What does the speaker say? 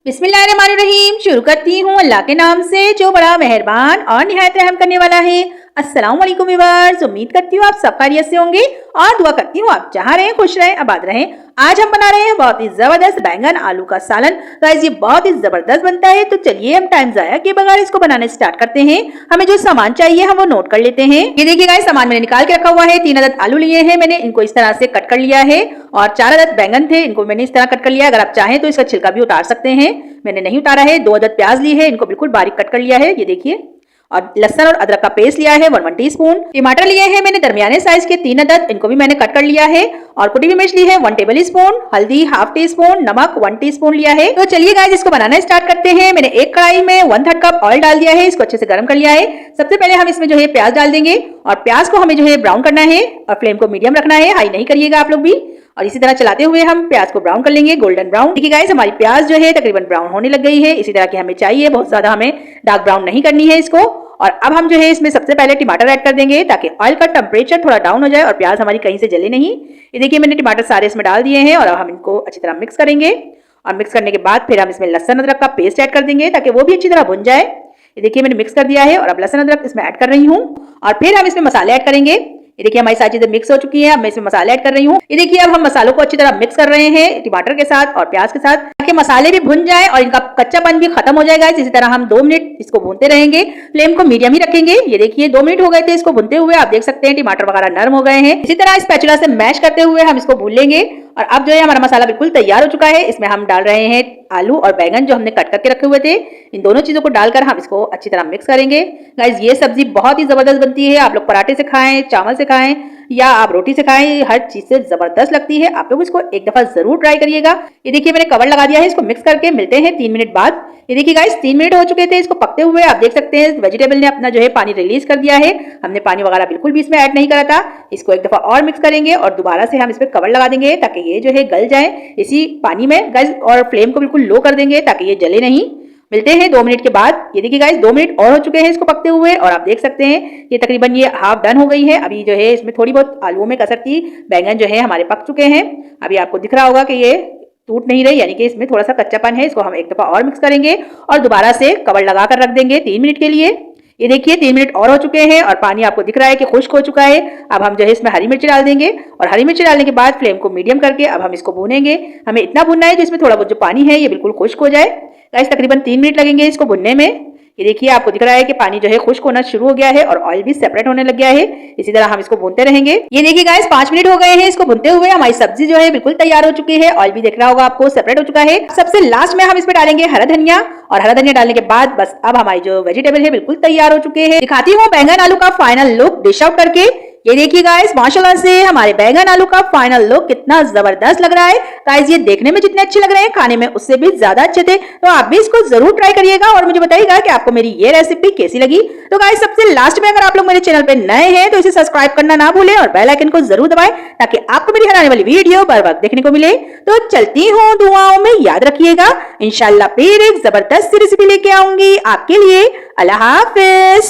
बिस्मिल्लाहिर्रहमानिर्रहीम। शुरू करती हूँ अल्लाह के नाम से जो बड़ा मेहरबान और निहायत रहम करने वाला है। अस्सलाम वालेकुम व्यूअर्स, उम्मीद करती हूँ आप सब खैरियत से होंगे और दुआ करती हूँ आप जहाँ रहें खुश रहें आबाद रहें। आज हम बना रहे हैं बहुत ही जबरदस्त बैंगन आलू का सालन। गाइस ये बहुत ही जबरदस्त बनता है, तो चलिए हम टाइम जाया किए बगैर इसको बनाना स्टार्ट करते हैं। हमें जो सामान चाहिए हम वो नोट कर लेते हैं। ये देखिए गाइस, सामान मैंने निकाल के रखा हुआ है। 3 अदद आलू लिए हैं मैंने, इनको इस तरह से कट कर लिया है। और 4 अदद बैंगन थे, इनको मैंने इस तरह कट कर लिया। अगर आप चाहें तो इसका छिलका भी उतार सकते हैं, मैंने नहीं उतारा है। 2 अदद प्याज ली है, इनको बिल्कुल बारीक कट कर लिया है, ये देखिए। और लहसुन और अदरक का पेस्ट लिया है 1 टीस्पून। टमाटर लिए हैं मैंने दरमियाने साइज के 3 अदद, इनको भी मैंने कट कर लिया है। और कुटी हुई मिर्च ली है 1 टेबल स्पून, हल्दी ½ टीस्पून, नमक 1 टीस्पून लिया है। तो चलिए गाइस इसको बनाना स्टार्ट करते हैं। मैंने एक कढ़ाई में 1/3 कप ऑयल डाल दिया है, इसको अच्छे से गर्म कर लिया है। सबसे पहले हम इसमें जो है प्याज डाल देंगे और प्याज को हमें जो है ब्राउन करना है और फ्लेम को मीडियम रखना है, हाई नहीं करिएगा आप लोग भी। और इसी तरह चलाते हुए हम प्याज को ब्राउन कर लेंगे, गोल्डन ब्राउन। देखिए गाइस हमारी प्याज जो है तकरीबन ब्राउन होने लग गई है, इसी तरह की हमें चाहिए, बहुत ज्यादा हमें डार्क ब्राउन नहीं करनी है इसको। और अब हम जो है इसमें सबसे पहले टमाटर ऐड कर देंगे ताकि ऑयल का टेम्परेचर थोड़ा डाउन हो जाए और प्याज हमारी कहीं से जले नहीं। ये देखिए मैंने टमाटर सारे इसमें डाल दिए हैं और अब हम इनको अच्छी तरह मिक्स करेंगे। और मिक्स करने के बाद फिर हम इसमें लहसुन अदरक का पेस्ट ऐड कर देंगे ताकि वो भी अच्छी तरह भुन जाए। ये देखिए मैंने मिक्स कर दिया है और अब लहसुन अदरक इसमें ऐड कर रही हूँ। और फिर हम इसमें मसाले ऐड करेंगे। ये देखिए हमारी सारी चीजें मिक्स हो चुकी हैं, अब मैं इसमें मसाले ऐड कर रही हूँ। ये देखिए अब हम मसालों को अच्छी तरह मिक्स कर रहे हैं टमाटर के साथ और प्याज के साथ, ताकि मसाले भी भुन जाए और इनका कच्चापन भी खत्म हो जाएगा। इसी तरह हम 2 मिनट इसको भूनते रहेंगे, फ्लेम को मीडियम ही रखेंगे। ये देखिए 2 मिनट हो गए थे इसको भूनते हुए, आप देख सकते हैं टमाटर वगैरह नरम हो गए हैं। इसी तरह स्पैचुला से मैश करते हुए हम इसको भून लेंगे। और अब जो है हमारा मसाला बिल्कुल तैयार हो चुका है। इसमें हम डाल रहे हैं आलू और बैंगन जो हमने कट करके रखे हुए थे। इन दोनों चीजों को डालकर हम इसको अच्छी तरह मिक्स करेंगे। गाइस ये सब्जी बहुत ही जबरदस्त बनती है, आप लोग पराठे से खाएं, चावल से खाएं या आप रोटी से खाएं, हर चीज से जबरदस्त लगती है। आप लोग इसको एक दफा जरूर ट्राई करिएगा। ये देखिए मैंने कवर लगा दिया है, इसको मिक्स करके मिलते हैं 3 मिनट बाद। ये देखिए गाइस 3 मिनट हो चुके थे इसको पकते हुए, आप देख सकते हैं वेजिटेबल ने अपना जो है पानी रिलीज कर दिया है। हमने पानी वगैरह बिल्कुल भी इसमें ऐड नहीं करा था। इसको एक दफा और मिक्स करेंगे और दोबारा से हम इस पर कवर लगा देंगे ताकि ये जो है गल जाए इसी पानी में गाइस। और फ्लेम को बिल्कुल लो कर देंगे ताकि ये जले नहीं। मिलते हैं 2 मिनट के बाद। ये देखिए गाइस 2 मिनट और हो चुके हैं इसको पकते हुए और आप देख सकते हैं ये तकरीबन ये हाफ डन हो गई है। अभी जो है इसमें थोड़ी बहुत आलूओं में कसर थी, बैंगन जो है हमारे पक चुके हैं। अभी आपको दिख रहा होगा कि ये टूट नहीं रही, यानी कि इसमें थोड़ा सा कच्चापन है। इसको हम एक दफा और मिक्स करेंगे और दोबारा से कवर लगा कर रख देंगे 3 मिनट के लिए। ये देखिए 3 मिनट और हो चुके हैं और पानी आपको दिख रहा है कि खुश्क हो चुका है। अब हम जो है इसमें हरी मिर्च डाल देंगे और हरी मिर्च डालने के बाद फ्लेम को मीडियम करके अब हम इसको भूनेंगे। हमें इतना भूनना है जिसमें थोड़ा बहुत जो पानी है ये बिल्कुल खुश्क हो जाए। गाइस तकरीबन 3 मिनट लगेंगे इसको भुनने में। ये देखिए आपको दिख रहा है कि पानी जो है खुश्क होना शुरू हो गया है और ऑयल भी सेपरेट होने लग गया है। इसी तरह हम इसको भूनते रहेंगे। ये देखिए गाइस 5 मिनट हो गए हैं इसको भूनते हुए, हमारी सब्जी जो है बिल्कुल तैयार हो चुकी है। ऑयल भी दिख रहा होगा आपको सेपरेट हो चुका है। सबसे लास्ट में हम इसमें डालेंगे हरा धनिया और हरा धनिया डालने के बाद बस अब हमारी जो वेजिटेबल है बिल्कुल तैयार हो चुके हैं। दिखाती हूँ बैंगन आलू का फाइनल लुक डिश आउट करके। ये देखिए गाइस माशाल्लाह से हमारे बैंगन आलू का फाइनल लुक कितना जबरदस्त लग रहा है। गाइस ये देखने में जितने अच्छे लग रहे हैं खाने में उससे भी ज्यादा अच्छे थे। तो आप भी इसको जरूर ट्राई करिएगा और मुझे बताइएगा कि आपको मेरी ये रेसिपी कैसी लगी। तो गाइस सबसे लास्ट में अगर आप लोग मेरे चैनल पे नए हैं तो इसे सब्सक्राइब करना ना भूलें और बेल आइकन को जरूर दबाएं ताकि आपको मेरी हर आने वाली वीडियो बर वक्त देखने को मिले। तो चलती हूँ दुआओं में याद रखिएगा, इंशाल्लाह फिर एक जबरदस्त रेसिपी लेके आऊंगी आपके लिए। अल्लाह हाफिज।